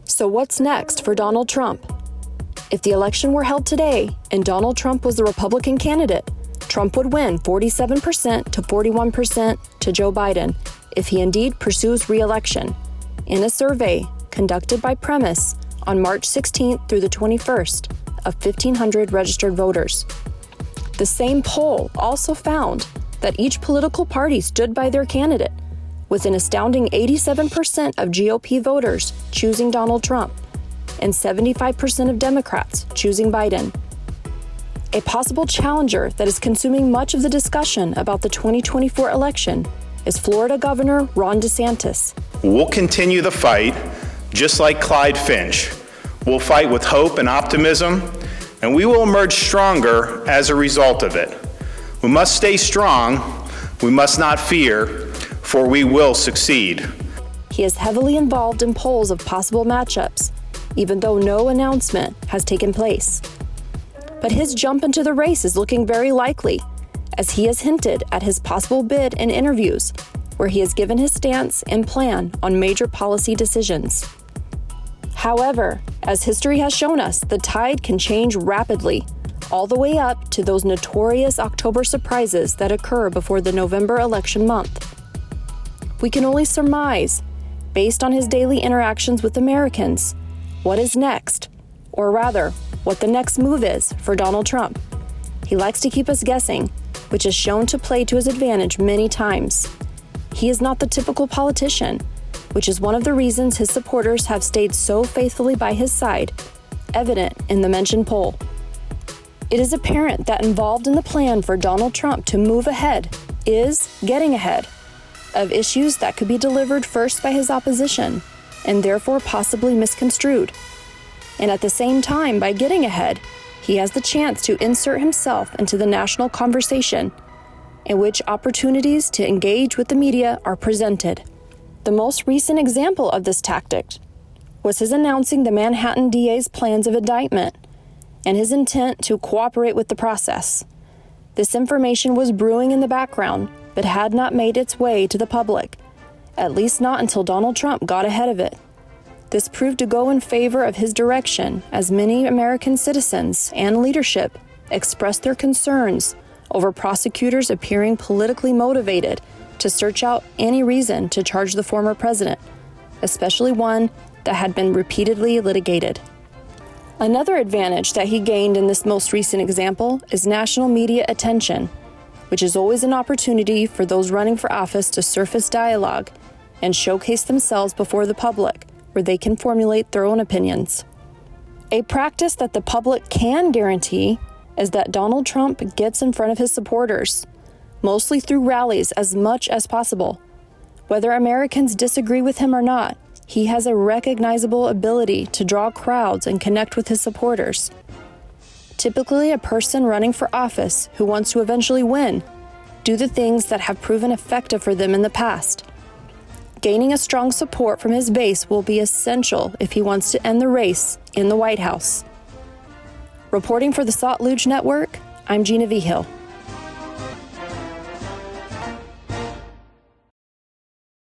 So what's next for Donald Trump? If the election were held today and Donald Trump was the Republican candidate, Trump would win 47% to 41% to Joe Biden if he indeed pursues re-election, in a survey conducted by Premise on March 16th through the 21st of 1,500 registered voters. The same poll also found that each political party stood by their candidate, with an astounding 87% of GOP voters choosing Donald Trump and 75% of Democrats choosing Biden. A possible challenger that is consuming much of the discussion about the 2024 election is Florida Governor Ron DeSantis. We'll continue the fight just like Clyde Finch. We'll fight with hope and optimism, and we will emerge stronger as a result of it. We must stay strong. We must not fear, for we will succeed. He is heavily involved in polls of possible matchups, even though no announcement has taken place. But his jump into the race is looking very likely, as he has hinted at his possible bid in interviews, where he has given his stance and plan on major policy decisions. However, as history has shown us, the tide can change rapidly, all the way up to those notorious October surprises that occur before the November election month. We can only surmise, based on his daily interactions with Americans, what is next, or rather, what the next move is for Donald Trump. He likes to keep us guessing, which is shown to play to his advantage many times. He is not the typical politician, which is one of the reasons his supporters have stayed so faithfully by his side, evident in the mentioned poll. It is apparent that involved in the plan for Donald Trump to move ahead is getting ahead of issues that could be delivered first by his opposition and therefore possibly misconstrued. And at the same time, by getting ahead, he has the chance to insert himself into the national conversation in which opportunities to engage with the media are presented. The most recent example of this tactic was his announcing the Manhattan DA's plans of indictment and his intent to cooperate with the process. This information was brewing in the background, but had not made its way to the public, at least not until Donald Trump got ahead of it. This proved to go in favor of his direction, as many American citizens and leadership expressed their concerns over prosecutors appearing politically motivated to search out any reason to charge the former president, especially one that had been repeatedly litigated. Another advantage that he gained in this most recent example is national media attention, which is always an opportunity for those running for office to surface dialogue and showcase themselves before the public, where they can formulate their own opinions. A practice that the public can guarantee is that Donald Trump gets in front of his supporters, mostly through rallies as much as possible. Whether Americans disagree with him or not, he has a recognizable ability to draw crowds and connect with his supporters. Typically, a person running for office who wants to eventually win do the things that have proven effective for them in the past. Gaining a strong support from his base will be essential if he wants to end the race in the White House. Reporting for the SATLUJ Network, I'm Gina Vigil.